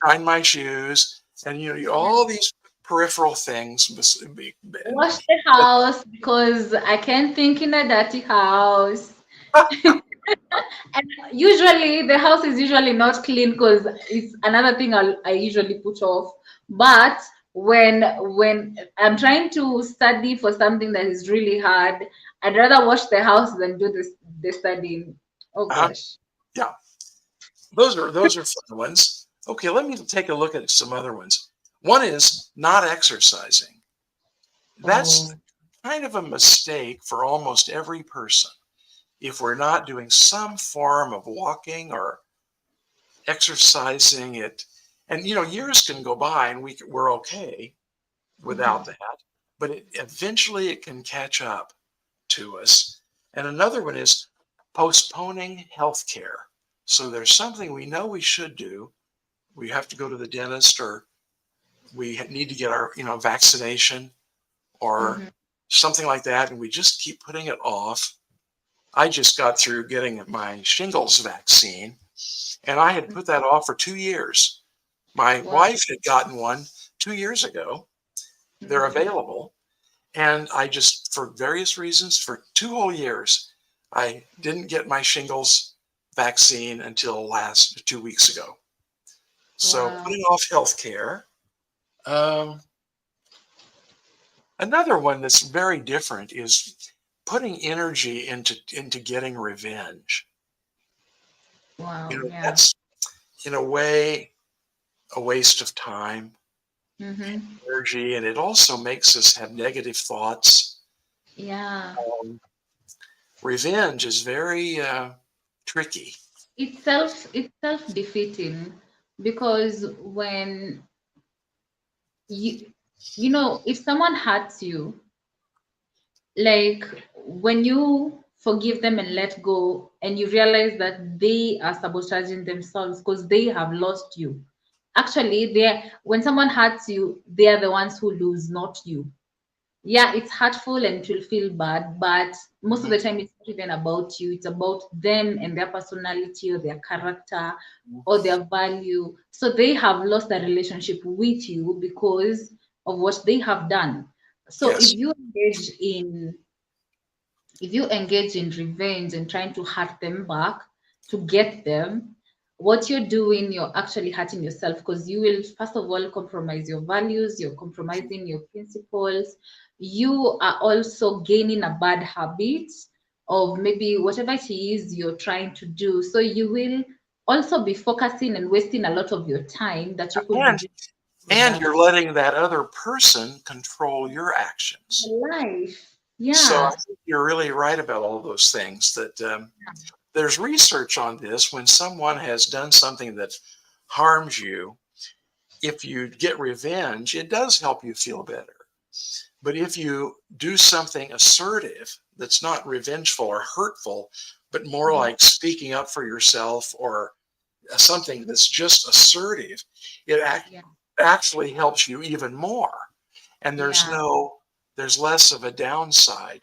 find my shoes, and all these peripheral things. Wash the house because I can't think in a dirty house. And usually the house is usually not clean because it's another thing I usually put off. But when I'm trying to study for something that is really hard, I'd rather wash the house than do the studying. Oh uh, gosh. yeah, those are fun ones. Okay, let me take a look at some other ones. One is not exercising. That's Oh. kind of a mistake for almost every person. If we're not doing some form of walking or exercising it, and years can go by and we're okay without Mhm. that, but eventually it can catch up to us. And another one is postponing health care. So there's something we know we should do. We have to go to the dentist, or we need to get our vaccination or Mhm. something like that, and we just keep putting it off. I just got through getting my shingles vaccine, and I had put that off for 2 years. My Wow. wife had gotten one 2 years ago. They're Mhm. available. And I just, for various reasons, for 2 whole years, I didn't get my shingles vaccine until last 2 weeks ago. So Wow. putting off healthcare. Um, Another one that's very different is putting energy into getting revenge. Wow. Yeah. That's in a way a waste of time, Mhm. energy, and it also makes us have negative thoughts. Yeah. Um, Revenge is very tricky. It's self-defeating because when you if someone hurts you, like when you forgive them and let go and you realize that they are sabotaging themselves because they have lost you. Actually, when someone hurts you, they are the ones who lose, not you. Yeah, it's hurtful and it will feel bad, but most of Mhm. the time it's not even about you. It's about them and their personality or their character or their value. So they have lost a relationship with you because of what they have done. So Yes. if you engage in revenge and trying to hurt them back to get them, what you're doing, you're actually hurting yourself because you will, first of all, compromise your values, you're compromising your principles. You are also gaining a bad habit of maybe whatever it is you're trying to do. So you will also be focusing and wasting a lot of your time that you could be And doing and productive you're letting that other person control your actions. life. So I Yeah. think you're really right about all those things. That there's research on this. When someone has done something that harms you, if you get revenge, it does help you feel better. But if you do something assertive that's not revengeful or hurtful, but more Mhm. like speaking up for yourself, or something that's just assertive, it Yeah. actually helps you even more. And Yeah. there's less of a downside.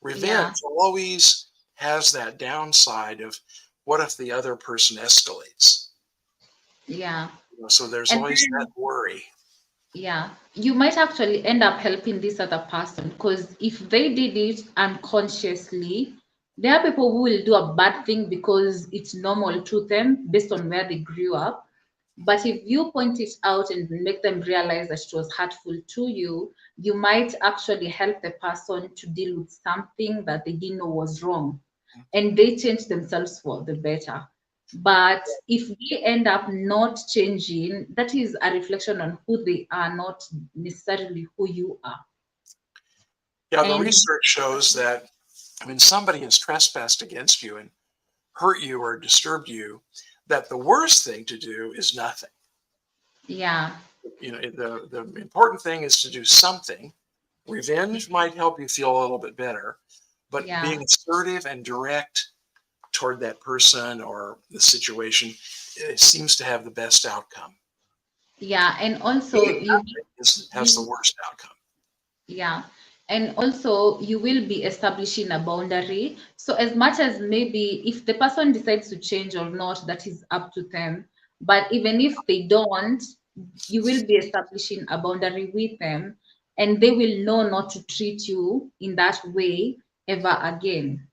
Yeah, Revenge always has that downside of what if the other person escalates? yeah. So there's And always that then, worry. yeah, you might actually end up helping this other person because if they did it unconsciously, there are people who will do a bad thing because it's normal to them based on where they grew up. But if you point it out and make them realize that it was hurtful to you, you might actually help the person to deal with something that they didn't know was wrong and they change themselves for the better. But if they end up not changing, that is a reflection on who they are, not necessarily who you are. Yeah, the And research shows that when somebody has trespassed against you and hurt you or disturbed you, that the worst thing to do is nothing. yeah, The important thing is to do something. Revenge might help you feel a little bit better, but yeah, being assertive and direct toward that person or the situation, it seems to have the best outcome. yeah. And also Doing you nothing has the you worst outcome. Yeah. And also, you will be establishing a boundary. So, as much as maybe if the person decides to change or not, that is up to them. But even if they don't, you will be establishing a boundary with them, and they will know not to treat you in that way ever again.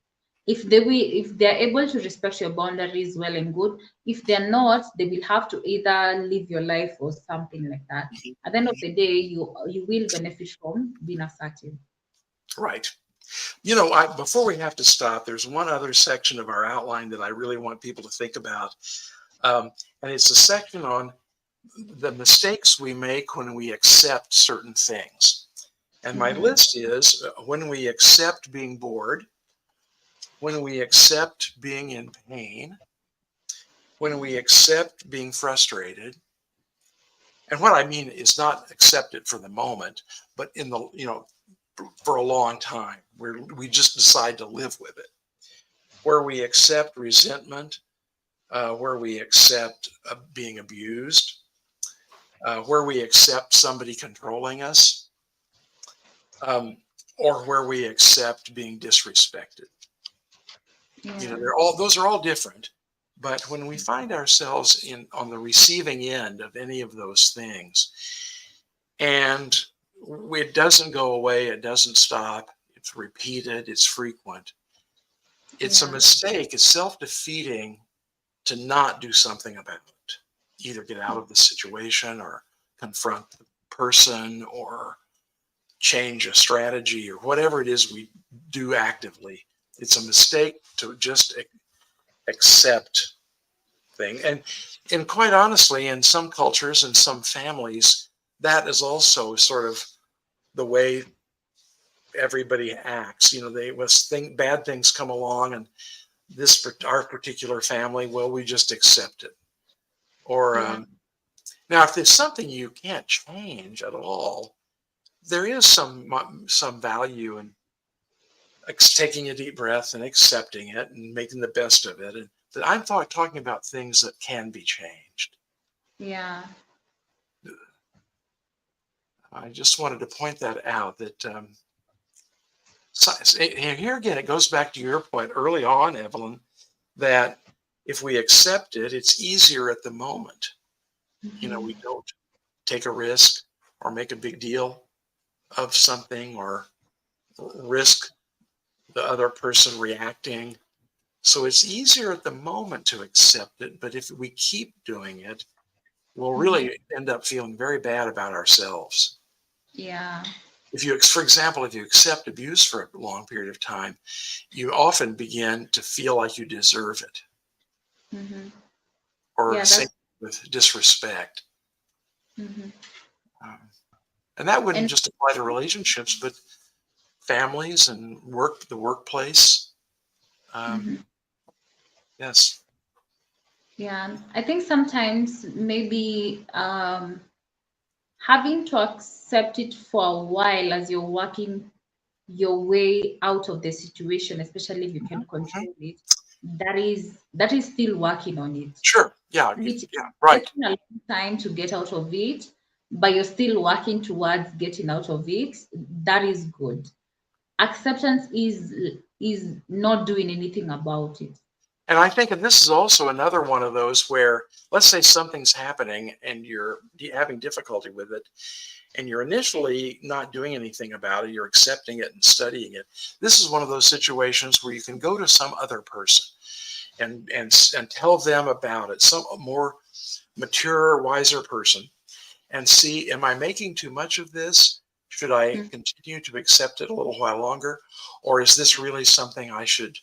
If they're able to respect your boundaries, well and good. If they're not, they will have to either live your life or something like that. At the end of the day, you will benefit from being assertive. Right. Before we have to stop, there's one other section of our outline that I really want people to think about. And it's a section on the mistakes we make when we accept certain things. And my Mm-hmm. list is when we accept being bored, when we accept being in pain, when we accept being frustrated. And what I mean is not accept it for the moment, but for a long time, where we just decide to live with it, where we accept resentment, where we accept being abused, where we accept somebody controlling us, um, or where we accept being disrespected. Yeah. Those are all different. But when we find ourselves on the receiving end of any of those things, and it doesn't go away, it doesn't stop, it's repeated, it's frequent, it's a Yeah. mistake, it's self-defeating to not do something about it. Either get out of the situation or confront the person or change a strategy or whatever it is we do actively. It's a mistake to just accept thing. And quite honestly, in some cultures and some families, that is also sort of the way everybody acts. They must think bad things come along, and our particular family, well, we just accept it. Or Yeah. now, if there's something you can't change at all, there is some value in taking a deep breath and accepting it and making the best of it. And but I'm talking about things that can be changed. Yeah. I just wanted to point that out. That and here again, it goes back to your point early on, Evelyn, that if we accept it, it's easier at the moment. We Mm-hmm. don't take a risk or make a big deal of something or risk the other person reacting. So it's easier at the moment to accept it, but if we keep doing it, we'll Mm-hmm. really end up feeling very bad about ourselves. Yeah. For example, if you accept abuse for a long period of time, you often begin to feel like you deserve it, Mm-hmm. or Yeah. same That's. with disrespect. Mm-hmm. Um, and that wouldn't And. just apply to relationships, but families and the workplace. Um, Mm-hmm. yes. Yeah. I think sometimes maybe having to accept it for a while as you're working your way out of the situation, especially if you can Mhm. control it, that is still working on it. Sure. Yeah. Which Yeah. Right. taking a long time to get out of it, but you're still working towards getting out of it, that is good. acceptance is not doing anything about it. And I think, and this is also another one of those where, let's say something's happening and you're having difficulty with it, and you're initially not doing anything about it, you're accepting it and studying it. This is one of those situations where you can go to some other person and tell them about it, some more mature, wiser person, and see, am I making too much of this? Should I Mm. continue to accept it a little while longer? Or is this really something I should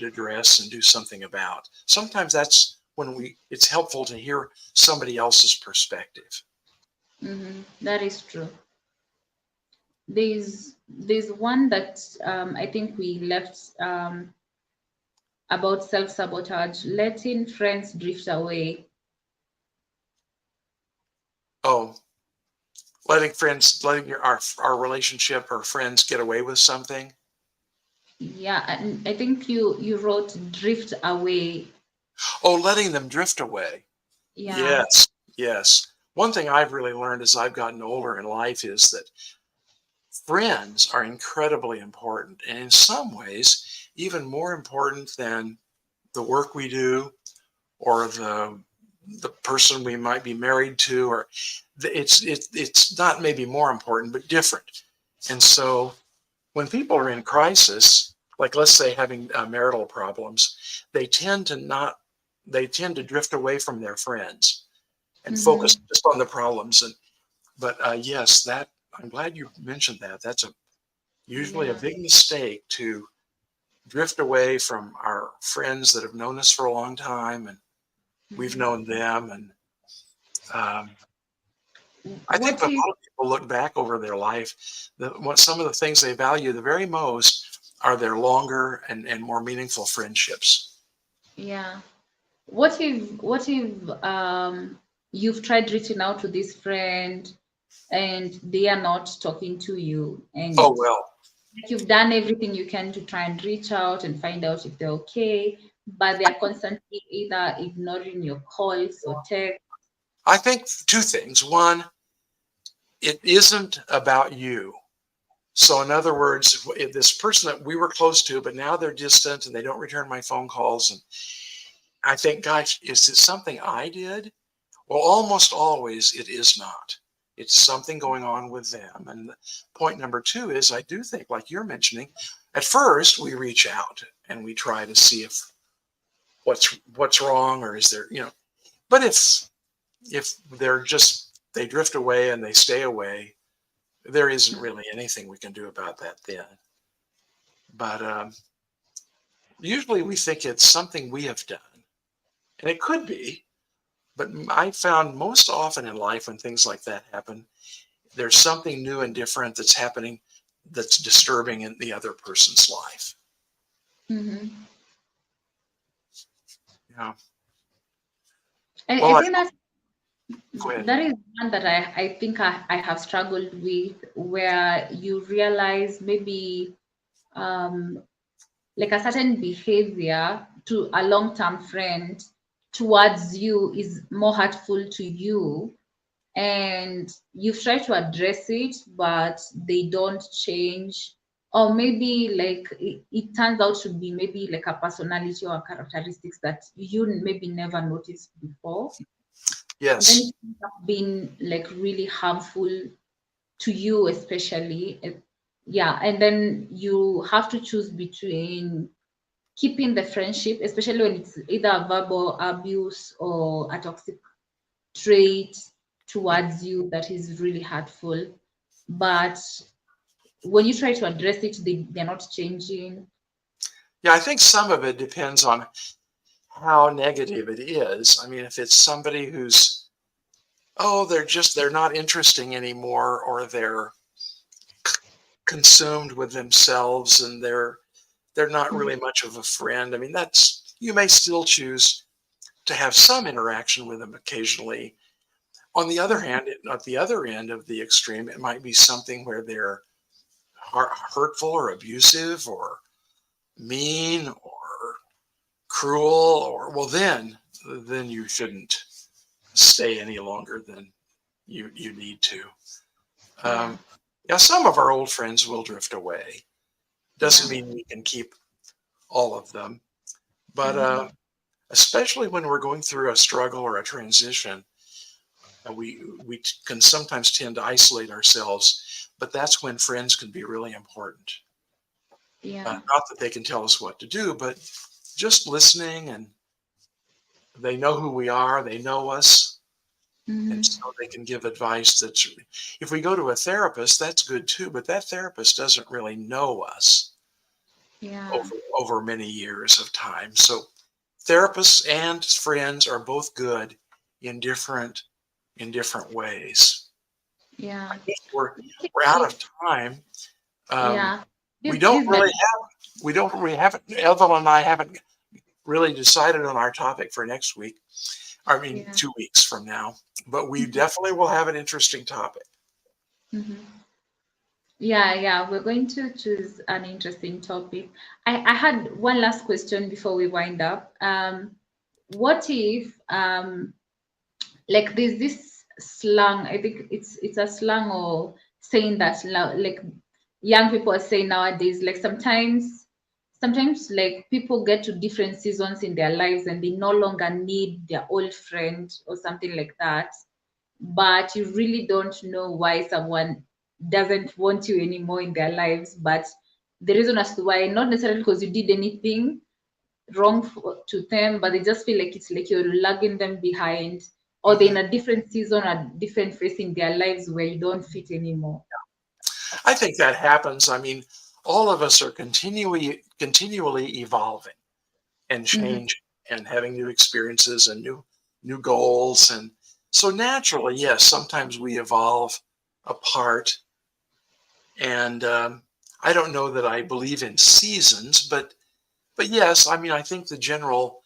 address and do something about? Sometimes that's when it's helpful to hear somebody else's perspective. That is true. There's one that I think we left about self-sabotage, letting friends drift away. Oh, letting our relationship or friends get away with something. Yeah, and I think you wrote drift away. Oh, letting them drift away. Yeah. Yes, yes. One thing I've really learned as I've gotten older in life is that friends are incredibly important, and in some ways, even more important than the work we do or the person we might be married to, or it's not maybe more important, but different. And so when people are in crisis, like let's say having marital problems, they tend to not, they tend to drift away from their friends and focus Mm-hmm. just on the problems. And but yes, that I'm glad you mentioned that. That's usually a Yeah. big mistake to drift away from our friends that have known us for a long time, and we've Mm-hmm. known them. And um, I think What when a if, lot of people look back over their life, what some of the things they value the very most are their longer and more meaningful friendships. yeah, what if you've tried reaching out to this friend and they are not talking to you, Oh and well, like you've done everything you can to try and reach out and find out if they're okay, but they are constantly either ignoring your calls or text. I think two things. One, it isn't about you. So in other words, if this person that we were close to, but now they're distant and they don't return my phone calls, and I think, gosh, is it something I did? Well, almost always it is not. It's something going on with them. And point number two is, I do think, like you're mentioning, at first we reach out and we try to see if what's wrong, or is there, but if they're just, they drift away and they stay away, there isn't really anything we can do about that then. But usually we think it's something we have done, and it could be. But I found most often in life when things like that happen, there's something new and different that's happening that's disturbing in the other person's life. Mm-hmm. Yeah. I Well, think go ahead. that is one that I think I have struggled with, where you realize maybe um, like a certain behavior to a long-term friend towards you is more hurtful to you, and you've tried to address it but they don't change, or maybe like it turns out to be maybe like a personality or characteristics that you maybe never noticed before, and then Yes. it ends up being like really harmful to you especially. Yeah, and then you have to choose between keeping the friendship, especially when it's either a verbal abuse or a toxic trait towards you that is really hurtful. But when you try to address it, they're not changing. Yeah, I think some of it depends on how negative it is. I mean, if it's somebody who's, oh, they're not interesting anymore, or they're consumed with themselves and they're not Mhm. really much of a friend. I mean, that's, you may still choose to have some interaction with them occasionally. On the other hand, at the other end of the extreme, it might be something where they're hurtful or abusive or mean or cruel, or well, then you shouldn't stay any longer than you need to. Yeah. Um, yeah, some of our old friends will drift away. Yeah. Doesn't mean we can keep all of them, but Mm-hmm. especially when we're going through a struggle or a transition, we can sometimes tend to isolate ourselves, but that's when friends can be really important. Yeah. Not that they can tell us what to do, but just listening, and they know who we are, they know us, and Mm-hmm. so they can give advice. That's, if we go to a therapist, that's good too, but that therapist doesn't really know us Yeah. over many years of time. So therapists and friends are both good in different ways. Yeah. I guess we're out of time. Um, Yeah. we This don't this really like have we don't we haven't Evelyn and I haven't really decided on our topic for next week. I mean, yeah. 2 weeks from now, but we definitely will have an interesting topic. Mm-hmm. Yeah, yeah, we're going to choose an interesting topic. I had one last question before we wind up. What if like there's this slang, I think it's a slang or saying that like young people are saying nowadays, like sometimes like people get to different seasons in their lives and they no longer need their old friend or something like that, but you really don't know why someone doesn't want you anymore in their lives. But the reason as to why, not necessarily because you did anything wrong to them, but they just feel like it's like you're lagging them behind, or they're in Mhm. a different season, a different phase in their lives where you don't fit anymore. I think that happens. I mean, all of us are continually evolving and Hmm. changing and having new experiences and new goals, and so naturally, yes, sometimes we evolve apart. And I don't know that I believe in seasons, but yes, I mean, I think the general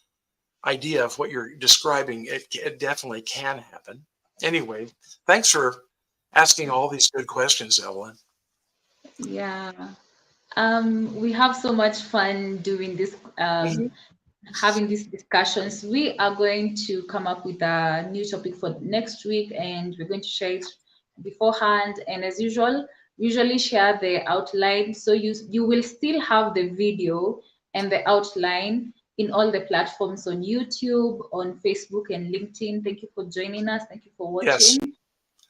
idea of what you're describing, it definitely can happen. Anyway, thanks for asking all these good questions, Evelyn. Yeah. We have so much fun doing this, Mhm. having these discussions. We are going to come up with a new topic for next week, and we're going to share it beforehand. And as usual, we usually share the outline, so you will still have the video and the outline in all the platforms on YouTube, on Facebook, and LinkedIn. Thank you for joining us. Thank you for Yes, watching.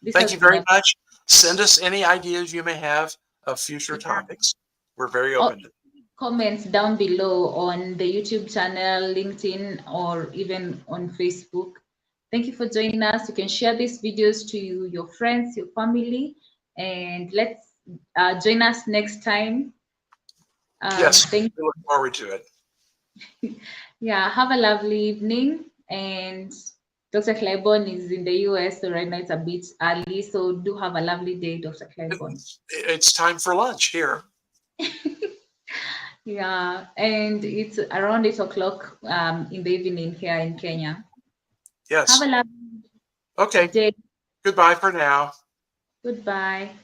This thank has you been very a much. Send us any ideas you may have of future yeah. topics. We're very Or open to. comments down below on the YouTube channel, LinkedIn, or even on Facebook. Thank you for joining us. You can share these videos to your friends, your family, and let's join us next time. Yes, Thank we look forward to it. Yeah, have a lovely evening. And Dr. Claiborne is in the US, so right now it's a bit early. So do have a lovely day, Dr. Claiborne. It's time for lunch here. Yeah, and it's around 8 o'clock in the evening here in Kenya. Have a Yes. lovely Okay. day. Goodbye for now. Goodbye.